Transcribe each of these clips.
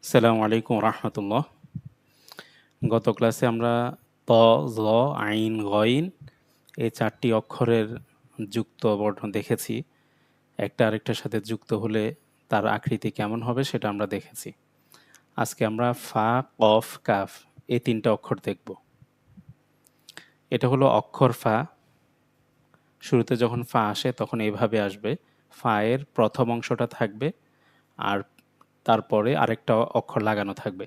আসসালামু আলাইকুম রহমতুল্লাহ। গত ক্লাসে আমরা ত, জ, আইন, গইন এই ৪টি অক্ষরের যুক্ত বর্ণ দেখেছি। একটা আরেকটার সাথে যুক্ত হলে তার আকৃতি কেমন হবে সেটা আমরা দেখেছি। আজকে আমরা ফা, কফ, কাফ এই ৩টা অক্ষর দেখব। এটা হলো অক্ষর ফা। শুরুতে যখন ফা আসে তখন এভাবে আসবে। ফা এর প্রথম অংশটা থাকবে আর তারপরে আরেকটা অক্ষর লাগানো থাকবে।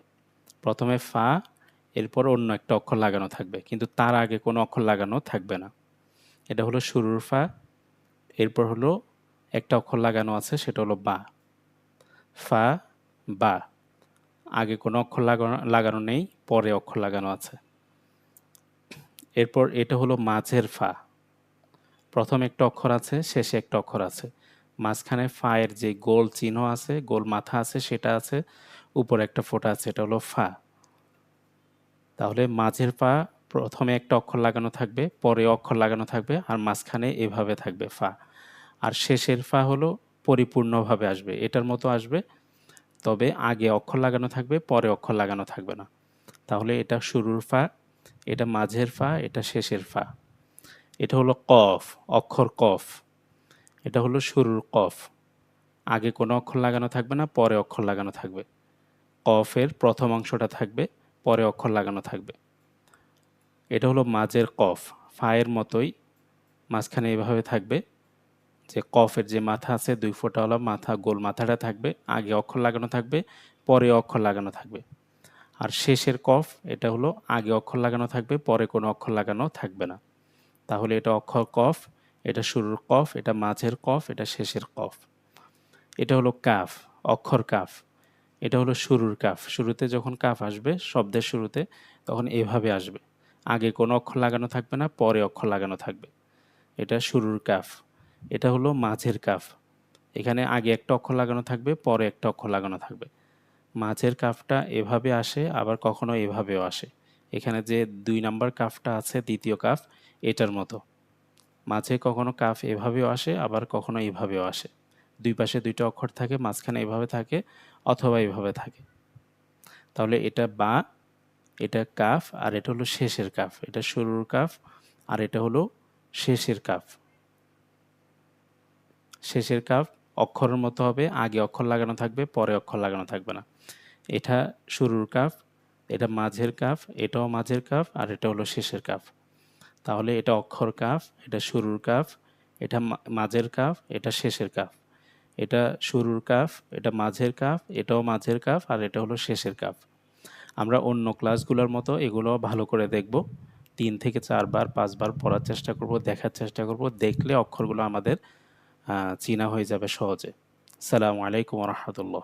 প্রথমে ফা, এরপর অন্য একটা অক্ষর লাগানো থাকবে, কিন্তু তার আগে কোনো অক্ষর লাগানো থাকবে না। এটা হলো শুরুর ফা। এরপর হলো একটা অক্ষর লাগানো আছে, সেটা হলো বা। ফা, বা। আগে কোনো অক্ষর লাগানো নেই, পরে অক্ষর লাগানো আছে। এরপর এটা হলো মাঝের ফা। প্রথম একটা অক্ষর আছে, শেষে একটা অক্ষর আছে। মাঝখানে ফা এর যে গোল চিহ্ন আছে, গোল মাথা আছে সেটা আছে, উপরে একটা ফোঁটা আছে, এটা হলো ফা। তাহলে মাঝের পা প্রথমে একটা অক্ষর লাগানো থাকবে, পরে অক্ষর লাগানো থাকবে, আর মাঝখানে এভাবে থাকবে ফা। আর শেষের ফা হলো পরিপূর্ণভাবে আসবে, এটার মতো আসবে, তবে আগে অক্ষর লাগানো থাকবে, পরে অক্ষর লাগানো থাকবে না। তাহলে এটা শুরুর ফা, এটা মাঝের ফা, এটা শেষের ফা। এটা হলো কফ, অক্ষর কফ। এটা হলো শুরুর কফ। আগে কোনো অক্ষর লাগানো থাকবে না, পরে অক্ষর লাগানো থাকবে। কফের প্রথম অংশটা থাকবে, পরে অক্ষর লাগানো থাকবে। এটা হলো মাঝের কফ, ফায়ের মতোই মাঝখানে এভাবে থাকবে, যে কফের যে মাথা আছে ২ ফোঁটাওয়ালা মাথা, গোল মাথাটা থাকবে, আগে অক্ষর লাগানো থাকবে, পরে অক্ষর লাগানো থাকবে। আর শেষের কফ, এটা হলো আগে অক্ষর লাগানো থাকবে, পরে কোনো অক্ষর লাগানো থাকবে না। তাহলে এটা অক্ষর কফ, এটা শুরুর কফ, এটা মাঝের কফ, এটা শেষের কফ। এটা হলো কাফ, অক্ষর কাফ। এটা হলো শুরুর কাফ। শুরুতে যখন কাফ আসবে শব্দের শুরুতে, তখন এভাবে আসবে। আগে কোনো অক্ষর লাগানো থাকবে না, পরে অক্ষর লাগানো থাকবে। এটা শুরুর কাফ। এটা হলো মাঝের কাফ। এখানে আগে একটা অক্ষর লাগানো থাকবে, পরে একটা অক্ষর লাগানো থাকবে। মাঝের কাফটা এভাবে আসে, আবার কখনো এভাবেও আসে। এখানে যে ২ নাম্বার কাফটা আছে, দ্বিতীয় কাফ, এটার মতো। মাঝে কখনো কাফ এভাবেও আসে, আবার কখনো এভাবেও আসে। ২ পাশে ২ টা অক্ষর থাকে, মাঝখানে এভাবে থাকে, অথবা এভাবে থাকে। তাহলে এটা বা, এটা কাফ, আর এটা হলো শেষের কাফ। এটা শুরুর কাফ, আর এটা হলো শেষের কাফ। শেষের কাফ অক্ষরের মতো হবে, আগে অক্ষর লাগানো থাকবে, পরে অক্ষর লাগানো থাকবে না। এটা শুরুর কাফ, এটা মাঝের কাফ, এটাও মাঝের কাফ, আর এটা হলো শেষের কাফ। তাহলে এটা অক্ষর কাফ, এটা শুরুর কাফ, এটা মাঝের কাফ, এটা শেষের কাফ। এটা শুরুর কাফ, এটা মাঝের কাফ, এটাও মাঝের কাফ, আর এটা হলো শেষের কাফ। আমরা অন্য ক্লাসগুলোর মতো এগুলো ভালো করে দেখব। ৩ থেকে ৪ বার ৫ বার পড়ার চেষ্টা করব, দেখার চেষ্টা করব। দেখলে অক্ষরগুলো আমাদের চেনা হয়ে যাবে সহজে। আসসালামু আলাইকুম ওয়া রাহমাতুল্লাহ।